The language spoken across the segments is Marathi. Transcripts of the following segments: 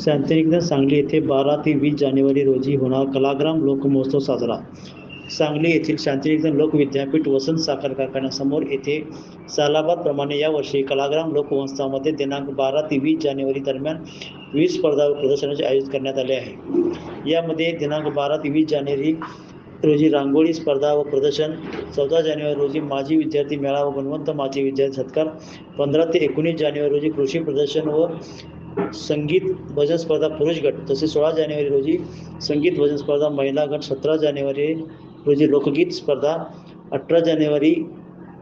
शांतिनिकेतन सांगली येथे 12 ते 20 जानेवारी रोजी होणार कलाग्राम लोकमहोत्सव साजरा. सांगली येथील शांतिनिकेतन लोक विद्यापीठ वसंत साखर कारखान्यासमोर येथे सालाबादप्रमाणे यावर्षी कलाग्राम लोकमहोत्सवामध्ये दिनांक 12 ते 20 जानेवारी दरम्यान विविध स्पर्धा व प्रदर्शनाचे आयोजित करण्यात आले आहे. यामध्ये दिनांक 12 ते 20 जानेवारी रोजी रांगोळी स्पर्धा व प्रदर्शन, 14 जानेवारी रोजी माजी विद्यार्थी मेळा व गुणवंत माजी विद्यार्थी सत्कार, 15 ते 19 जानेवारी रोजी कृषी प्रदर्शन व संगीत भजन स्पर्धा पुरुष गट, तसेच 16 जानेवारी रोजी संगीत भजन स्पर्धा महिला गट, 17 जानेवारी रोजी लोकगीत स्पर्धा, 18 जानेवारी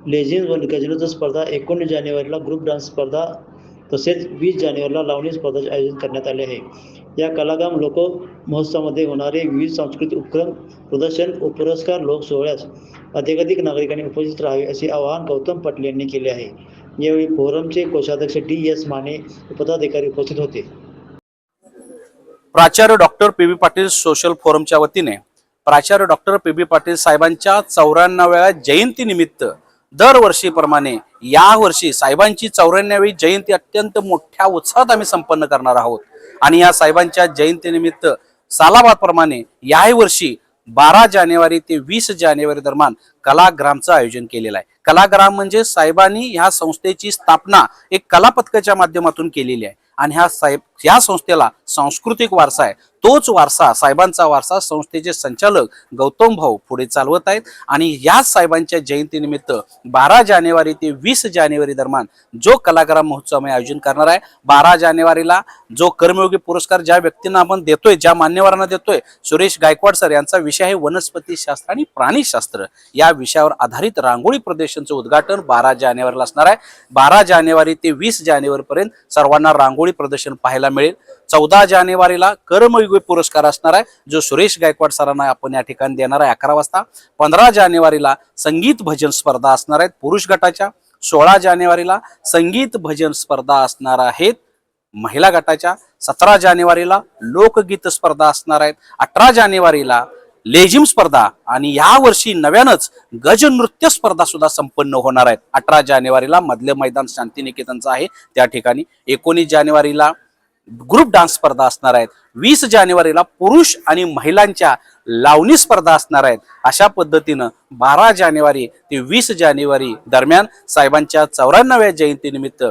लेझिम व गझलचा स्पर्धा, 19 जानेवारीला ग्रुप डान्स स्पर्धा तसेच 20 जानेवारीला लावणी स्पर्धाचे आयोजन करण्यात आले आहे. या कलाग्राम लोक महोत्सवामध्ये होणारे विविध सांस्कृतिक उपक्रम, प्रदर्शन व पुरस्कार लोक सोहळ्यास अधिकाधिक नागरिकांनी उपस्थित राहावे असे आवाहन गौतम पाटील यांनी केले आहे. यावेळी फोरमचे कोषाध्यक्ष DS माने पदाधिकारी उपस्थित होते. प्राचार्य डॉक्टर पी.बी. पाटील सोशल फोरमच्या वतीने प्राचार्य डॉक्टर पी.बी. पाटील साहेबांच्या 94व्या जयंतीनिमित्त दरवर्षीप्रमाणे यावर्षी साहेबांची 94वी जयंती अत्यंत मोठ्या उत्साहात आम्ही संपन्न करणार आहोत. आणि या साहेबांच्या जयंतीनिमित्त सालाबादप्रमाणे याही वर्षी 12 जानेवारी ते 20 जानेवारी दरम्यान कलाग्रामचं आयोजन केलेलं आहे. कलाग्राम म्हणजे साहेबांनी ह्या संस्थेची स्थापना एक कला पथकाच्या माध्यमातून केलेली आहे. आणि ह्या संस्थेला सांस्कृतिक वारसा आहे. तोच वारसा, साहेबांचा वारसा संस्थेचे संचालक गौतम भाऊ पुढे चालवत आहेत. आणि याच साहेबांच्या जयंतीनिमित्त 12 जानेवारी ते 20 जानेवारी दरम्यान जो कलाग्राम महोत्सव आम्ही आयोजन करणार आहे. 12 जानेवारीला जो कर्मयोगी पुरस्कार ज्या व्यक्तींना आपण देतोय, ज्या मान्यवरांना देतोय, सुरेश गायकवाड सर यांचा विषय आहे वनस्पती शास्त्र आणि प्राणीशास्त्र. या विषयावर आधारित रांगोळी प्रदर्शनचं उद्घाटन 12 जानेवारीला असणार आहे. 12 जानेवारी ते 20 जानेवारी पर्यंत सर्वांना रांगोळी प्रदर्शन पाहायला मिळेल. 14 जानेवारीला कर्मयोगी पुरस्कार असणार आहे, जो सुरेश गायकवाड सरांना आपण या ठिकाणी देणार आहे 11 वाजता. 15 जानेवारीला संगीत भजन स्पर्धा असणार आहेत पुरुष गटाच्या. 16 जानेवारीला संगीत भजन स्पर्धा असणार आहेत महिला गटाच्या. 17 जानेवारीला लोकगीत स्पर्धा असणार आहेत. 18 जानेवारीला लेझिम स्पर्धा आणि यावर्षी नव्यानच गज नृत्य स्पर्धा सुद्धा संपन्न होणार आहेत. 18 जानेवारीला मधले मैदान शांतिनिकेतनचं आहे त्या ठिकाणी. 19 जानेवारीला ग्रुप डान्स स्पर्धा असणार आहेत. 20 जानेवारीला पुरुष आणि महिलांच्या लावणी स्पर्धा असणार आहेत. अशा पद्धतीनं 12 जानेवारी ते 20 जानेवारी दरम्यान साहेबांच्या 94व्या जयंतीनिमित्त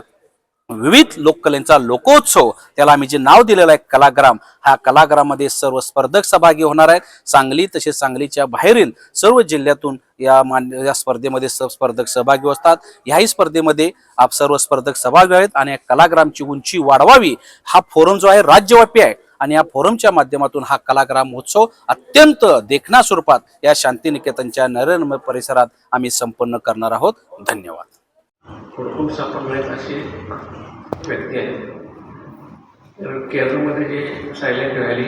विविध लोककलेचा लोकोत्सव, त्याला आम्ही जे नाव दिलेलं आहे कलाग्राम, हा कलाग्राममध्ये सर्व स्पर्धक सहभागी होणार आहेत. सांगली तसेच सांगलीच्या बाहेरील सर्व जिल्ह्यातून या स्पर्धेमध्ये स्पर्धक सहभागी असतात. याही स्पर्धेमध्ये सर्व स्पर्धक सहभागी आहेत. आणि या कलाग्रामची उंची वाढवावी हा फोरम जो आहे राज्यव्यापी आहे. आणि या फोरमच्या माध्यमातून हा कलाग्राम महोत्सव अत्यंत देखणा स्वरूपात या शांतिनिकेतनच्या नरेंद्र परिसरात आम्ही संपन्न करणार आहोत. धन्यवाद. हुडकून सापडण्यात अशी व्यक्ती आहे. तर केरळमध्ये जे सायलेंट व्हॅली,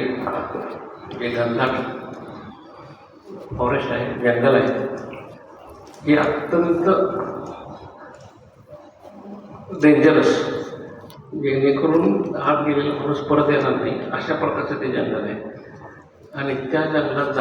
जे घनदाट फॉरेस्ट आहे, जंगल आहे, हे अत्यंत डेंजरस, जेणेकरून आत गेलेला माणूस परत येणार नाही अशा प्रकारचं ते जंगल आहे. आणि त्या जंगलात